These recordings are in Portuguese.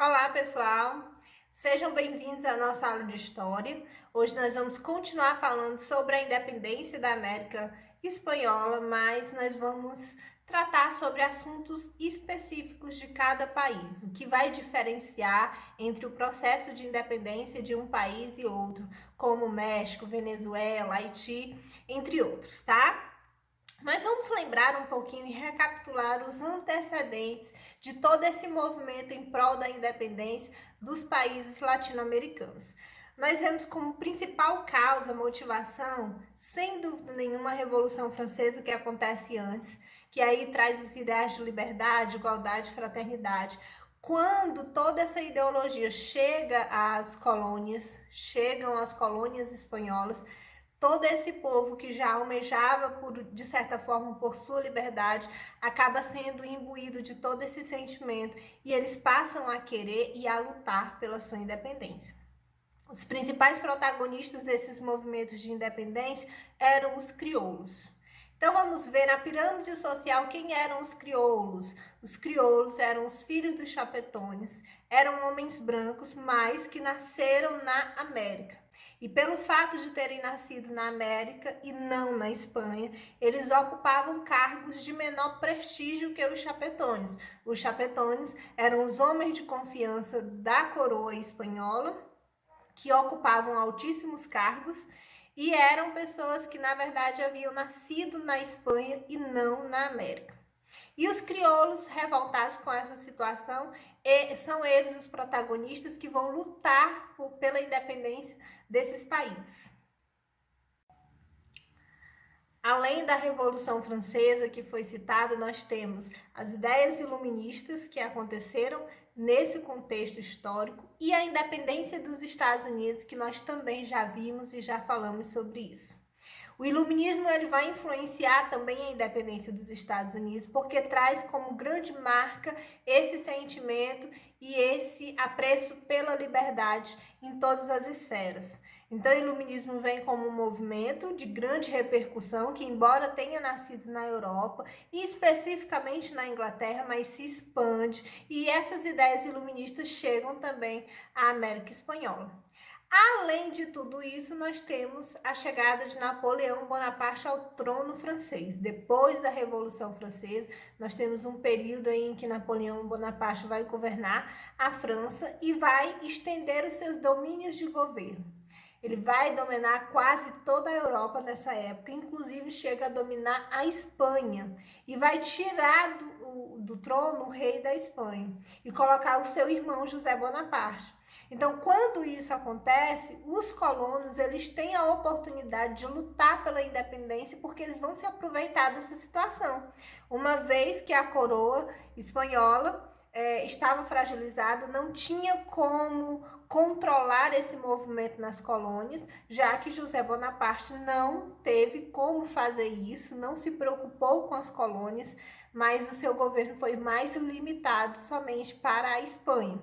Olá, pessoal! Sejam bem-vindos à nossa aula de História. Hoje nós vamos continuar falando sobre a independência da América Espanhola, mas nós vamos tratar sobre assuntos específicos de cada país, o que vai diferenciar entre o processo de independência de um país e outro, como México, Venezuela, Haiti, entre outros, tá? Mas vamos lembrar um pouquinho e recapitular os antecedentes de todo esse movimento em prol da independência dos países latino-americanos. Nós vemos como principal causa, motivação, sem dúvida nenhuma, a Revolução Francesa que acontece antes, que aí traz os ideais de liberdade, igualdade, fraternidade. Quando toda essa ideologia chega chegam às colônias espanholas, todo esse povo que já almejava, de certa forma, por sua liberdade, acaba sendo imbuído de todo esse sentimento e eles passam a querer e a lutar pela sua independência. Os principais protagonistas desses movimentos de independência eram os crioulos. Então vamos ver na pirâmide social quem eram os crioulos. Os crioulos eram os filhos dos chapetones, eram homens brancos, mas que nasceram na América. E pelo fato de terem nascido na América e não na Espanha, eles ocupavam cargos de menor prestígio que os chapetones. Os chapetones eram os homens de confiança da coroa espanhola, que ocupavam altíssimos cargos e eram pessoas que, na verdade, haviam nascido na Espanha e não na América. E os crioulos, revoltados com essa situação, são eles os protagonistas que vão lutar pela independência desses países. Além da Revolução Francesa, que foi citada, nós temos as ideias iluministas que aconteceram nesse contexto histórico e a independência dos Estados Unidos, que nós também já vimos e já falamos sobre isso. O iluminismo ele vai influenciar também a independência dos Estados Unidos, porque traz como grande marca esse sentimento e esse apreço pela liberdade em todas as esferas. Então, o iluminismo vem como um movimento de grande repercussão, que embora tenha nascido na Europa, e especificamente na Inglaterra, mas se expande, e essas ideias iluministas chegam também à América Espanhola. Além de tudo isso, nós temos a chegada de Napoleão Bonaparte ao trono francês. Depois da Revolução Francesa, nós temos um período em que Napoleão Bonaparte vai governar a França e vai estender os seus domínios de governo. Ele vai dominar quase toda a Europa nessa época, inclusive chega a dominar a Espanha e vai tirar do trono o rei da Espanha e colocar o seu irmão José Bonaparte. Então, quando isso acontece, os colonos eles têm a oportunidade de lutar pela independência porque eles vão se aproveitar dessa situação, uma vez que a coroa espanhola estava fragilizada, não tinha como controlar esse movimento nas colônias, já que José Bonaparte não teve como fazer isso, não se preocupou com as colônias, mas o seu governo foi mais limitado somente para a Espanha.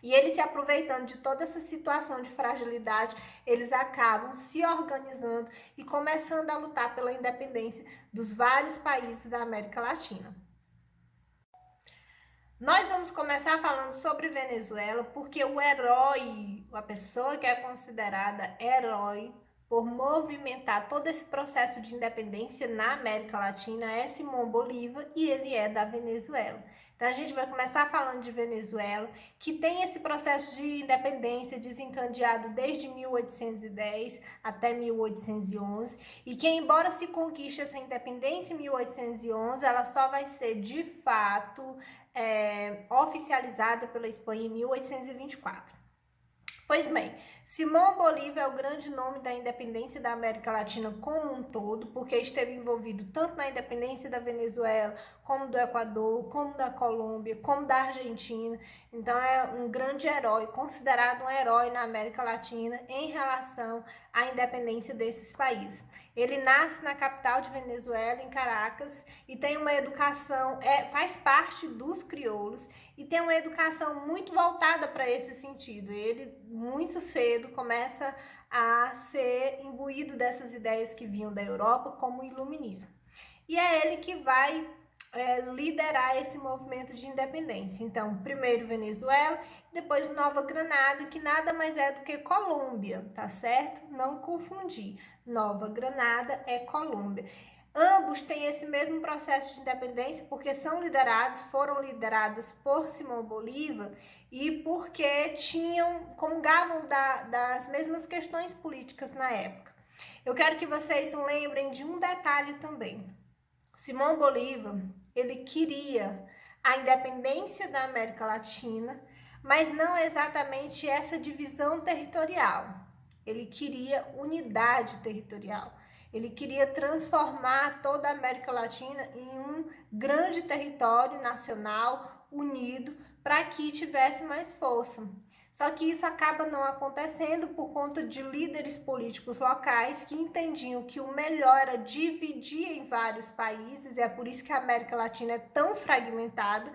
E eles se aproveitando de toda essa situação de fragilidade, eles acabam se organizando e começando a lutar pela independência dos vários países da América Latina. Nós vamos começar falando sobre Venezuela, porque o herói, a pessoa que é considerada herói por movimentar todo esse processo de independência na América Latina é Simão Bolívar e ele é da Venezuela. Então a gente vai começar falando de Venezuela, que tem esse processo de independência desencadeado desde 1810 até 1811 e que, embora se conquiste essa independência em 1811, ela só vai ser de fato oficializada pela Espanha em 1824. Pois bem, Simão Bolívar é o grande nome da independência da América Latina como um todo, porque esteve envolvido tanto na independência da Venezuela, como do Equador, como da Colômbia, como da Argentina. Então é um grande herói, considerado um herói na América Latina em relação à independência desses países. Ele nasce na capital de Venezuela, em Caracas, e tem uma educação, faz parte dos crioulos, e tem uma educação muito voltada para esse sentido. Ele, muito cedo, começa a ser imbuído dessas ideias que vinham da Europa, como o iluminismo. E é ele que vai liderar esse movimento de independência. Então, primeiro Venezuela, depois Nova Granada, que nada mais é do que Colômbia, tá certo? Não confundir. Nova Granada é Colômbia. Ambos têm esse mesmo processo de independência porque foram liderados por Simão Bolívar e porque comungavam das mesmas questões políticas na época. Eu quero que vocês lembrem de um detalhe também. Simão Bolívar, ele queria a independência da América Latina, mas não exatamente essa divisão territorial. Ele queria unidade territorial. Ele queria transformar toda a América Latina em um grande território nacional unido para que tivesse mais força. Só que isso acaba não acontecendo por conta de líderes políticos locais que entendiam que o melhor era dividir em vários países, e é por isso que a América Latina é tão fragmentada,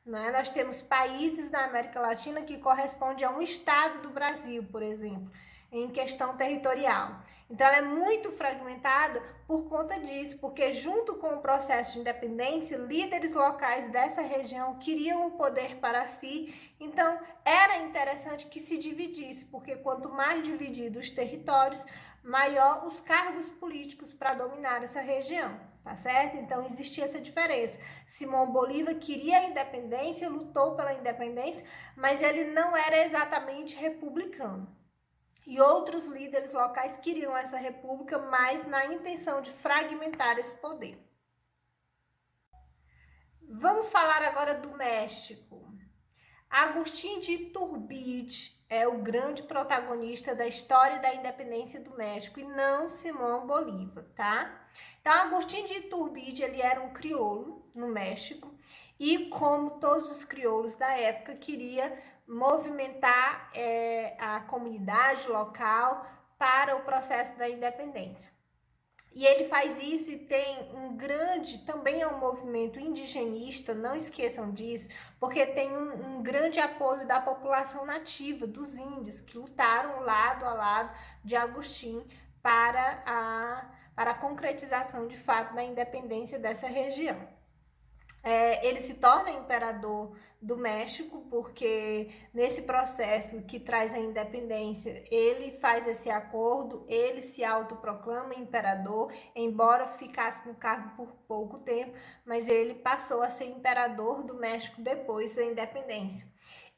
né? Nós temos países na América Latina que correspondem a um estado do Brasil, por exemplo, em questão territorial. Então, ela é muito fragmentada por conta disso, porque junto com o processo de independência, líderes locais dessa região queriam o poder para si. Então, era interessante que se dividisse, porque quanto mais divididos os territórios, maior os cargos políticos para dominar essa região, tá certo? Então, existia essa diferença. Simão Bolívar queria a independência, lutou pela independência, mas ele não era exatamente republicano. E outros líderes locais queriam essa república, mas na intenção de fragmentar esse poder. Vamos falar agora do México. Agustín de Iturbide é o grande protagonista da história da independência do México e não Simão Bolívar, tá? Então, Agustín de Iturbide, ele era um crioulo no México e, como todos os crioulos da época, queria movimentar a comunidade local para o processo da independência. E ele faz isso e tem também é um movimento indigenista, não esqueçam disso, porque tem um grande apoio da população nativa, dos índios, que lutaram lado a lado de Agustín para a concretização de fato da independência dessa região. Ele se torna imperador do México, porque nesse processo que traz a independência, ele faz esse acordo, ele se autoproclama imperador, embora ficasse no cargo por pouco tempo, mas ele passou a ser imperador do México depois da independência.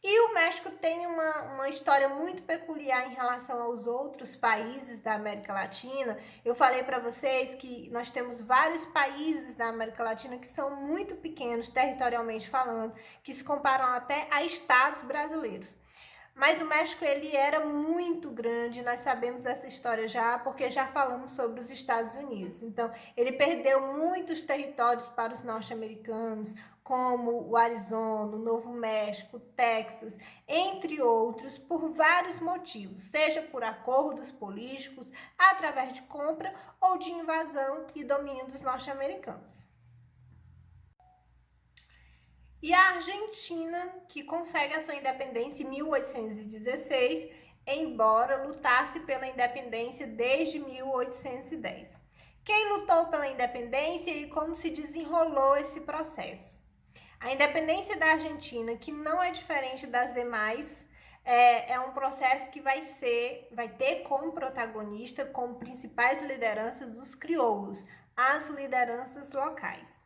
E o México tem uma história muito peculiar em relação aos outros países da América Latina. Eu falei para vocês que nós temos vários países da América Latina que são muito pequenos, territorialmente falando, que se comparam até a estados brasileiros. Mas o México, ele era muito grande, nós sabemos essa história já, porque já falamos sobre os Estados Unidos. Então, ele perdeu muitos territórios para os norte-americanos, como o Arizona, o Novo México, Texas, entre outros, por vários motivos, seja por acordos políticos, através de compra ou de invasão e domínio dos norte-americanos. E a Argentina, que consegue a sua independência em 1816, embora lutasse pela independência desde 1810. Quem lutou pela independência e como se desenrolou esse processo? A independência da Argentina, que não é diferente das demais, é um processo que vai ter como protagonista, como principais lideranças, os crioulos, as lideranças locais.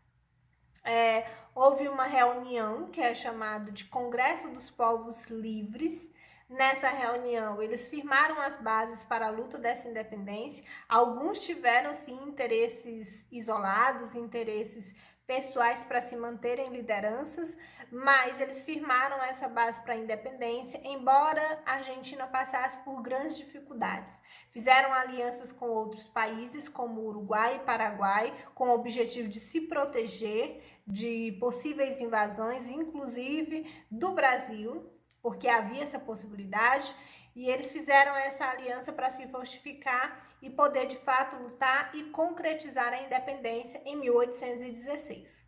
Houve uma reunião que é chamada de Congresso dos Povos Livres. Nessa reunião, eles firmaram as bases para a luta dessa independência. Alguns tiveram, sim, interesses isolados, interesses pessoais para se manterem lideranças, mas eles firmaram essa base para a independência, embora a Argentina passasse por grandes dificuldades. Fizeram alianças com outros países, como Uruguai e Paraguai, com o objetivo de se proteger de possíveis invasões, inclusive do Brasil, porque havia essa possibilidade, e eles fizeram essa aliança para se fortificar e poder, de fato, lutar e concretizar a independência em 1816.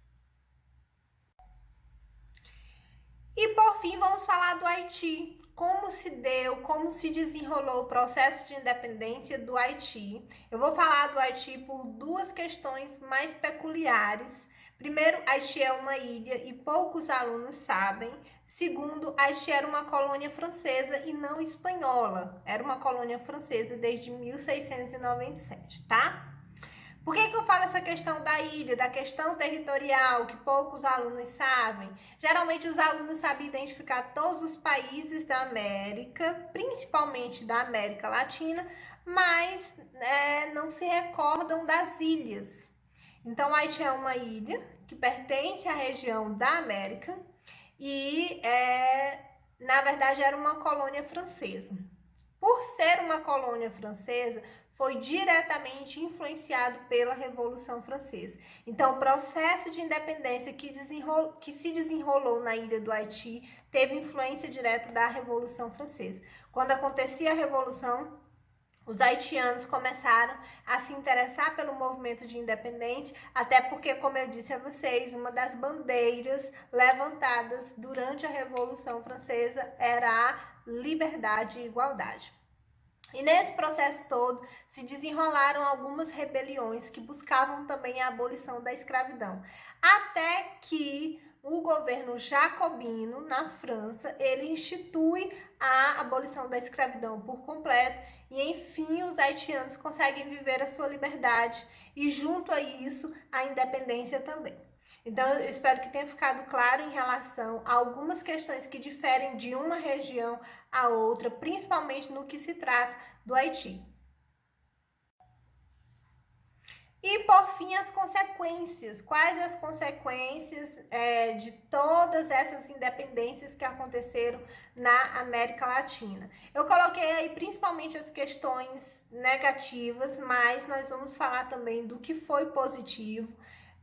E, por fim, vamos falar do Haiti. Como se desenrolou o processo de independência do Haiti. Eu vou falar do Haiti por duas questões mais peculiares. Primeiro, Haiti é uma ilha e poucos alunos sabem. Segundo, Haiti era uma colônia francesa e não espanhola. Era uma colônia francesa desde 1697, tá? Por que eu falo essa questão da ilha, da questão territorial, que poucos alunos sabem? Geralmente os alunos sabem identificar todos os países da América, principalmente da América Latina, mas não se recordam das ilhas. Então, Haiti é uma ilha que pertence à região da América e, na verdade, era uma colônia francesa. Por ser uma colônia francesa, foi diretamente influenciado pela Revolução Francesa. Então, o processo de independência que se desenrolou na ilha do Haiti teve influência direta da Revolução Francesa. Quando acontecia a Revolução, os haitianos começaram a se interessar pelo movimento de independência, até porque, como eu disse a vocês, uma das bandeiras levantadas durante a Revolução Francesa era a liberdade e igualdade. E nesse processo todo se desenrolaram algumas rebeliões que buscavam também a abolição da escravidão, até que o governo jacobino na França, ele institui a abolição da escravidão por completo e, enfim, os haitianos conseguem viver a sua liberdade e, junto a isso, a independência também. Então, eu espero que tenha ficado claro em relação a algumas questões que diferem de uma região a outra, principalmente no que se trata do Haiti. E, por fim, as consequências. Quais as consequências de todas essas independências que aconteceram na América Latina? Eu coloquei aí principalmente as questões negativas, mas nós vamos falar também do que foi positivo,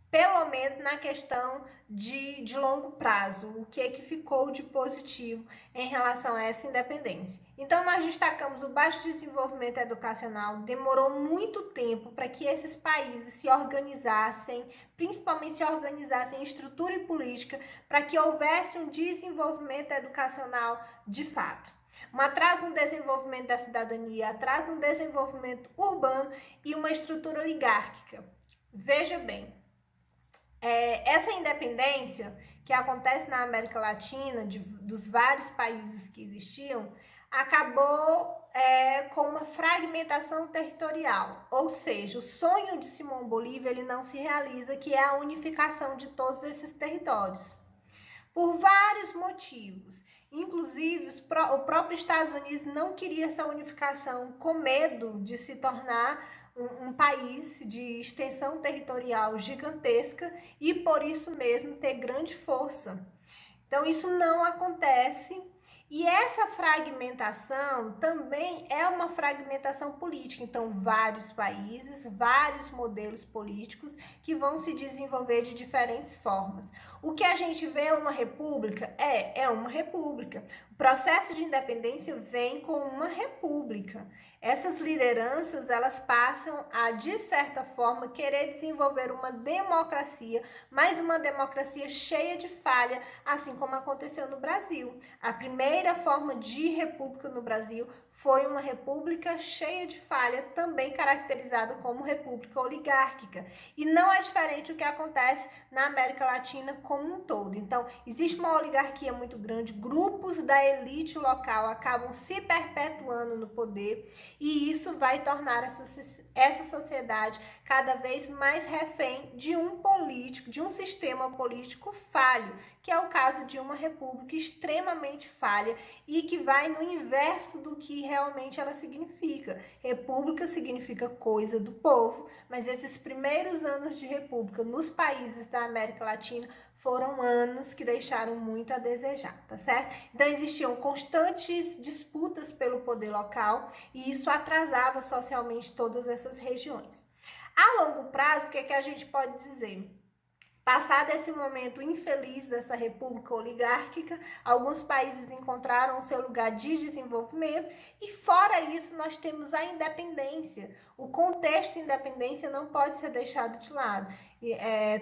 pelo menos na questão de longo prazo, o que é que ficou de positivo em relação a essa independência. Então, nós destacamos o baixo desenvolvimento educacional, demorou muito tempo para que esses países se organizassem, principalmente se organizassem em estrutura e política, para que houvesse um desenvolvimento educacional de fato. Um atraso no desenvolvimento da cidadania, atraso no desenvolvimento urbano e uma estrutura oligárquica. Veja bem, essa independência que acontece na América Latina, dos vários países que existiam, acabou com uma fragmentação territorial, ou seja, o sonho de Simão Bolívar ele não se realiza, que é a unificação de todos esses territórios, por vários motivos. Inclusive, o próprio Estados Unidos não queria essa unificação, com medo de se tornar um país de extensão territorial gigantesca e, por isso mesmo, ter grande força. Então, isso não acontece. E essa fragmentação também é uma fragmentação política. Então, vários países, vários modelos políticos que vão se desenvolver de diferentes formas. O que a gente vê é uma república? É uma república. O processo de independência vem com uma república. Essas lideranças, elas passam a, de certa forma, querer desenvolver uma democracia, mas uma democracia cheia de falha, assim como aconteceu no Brasil. A primeira forma de república no Brasil foi uma república cheia de falha, também caracterizada como república oligárquica. E não é diferente do que acontece na América Latina como um todo. Então, existe uma oligarquia muito grande, grupos da elite local acabam se perpetuando no poder, e isso vai tornar essa sociedade cada vez mais refém de um político, de um sistema político falho, que é o caso de uma república extremamente falha e que vai no inverso do que realmente ela significa. República significa coisa do povo, mas esses primeiros anos de república nos países da América Latina foram anos que deixaram muito a desejar, tá certo? Então, existiam constantes disputas pelo poder local e isso atrasava socialmente todas essas regiões. A longo prazo, o que é que a gente pode dizer? Passado esse momento infeliz dessa república oligárquica, alguns países encontraram o seu lugar de desenvolvimento e, fora isso, nós temos a independência. O contexto de independência não pode ser deixado de lado.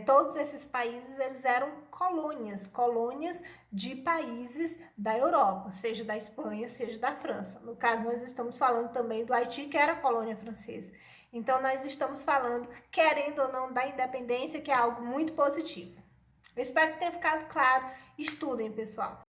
Todos esses países eles eram colônias de países da Europa, seja da Espanha, seja da França. No caso, nós estamos falando também do Haiti, que era colônia francesa. Então, nós estamos falando, querendo ou não, da independência, que é algo muito positivo. Eu espero que tenha ficado claro. Estudem, pessoal.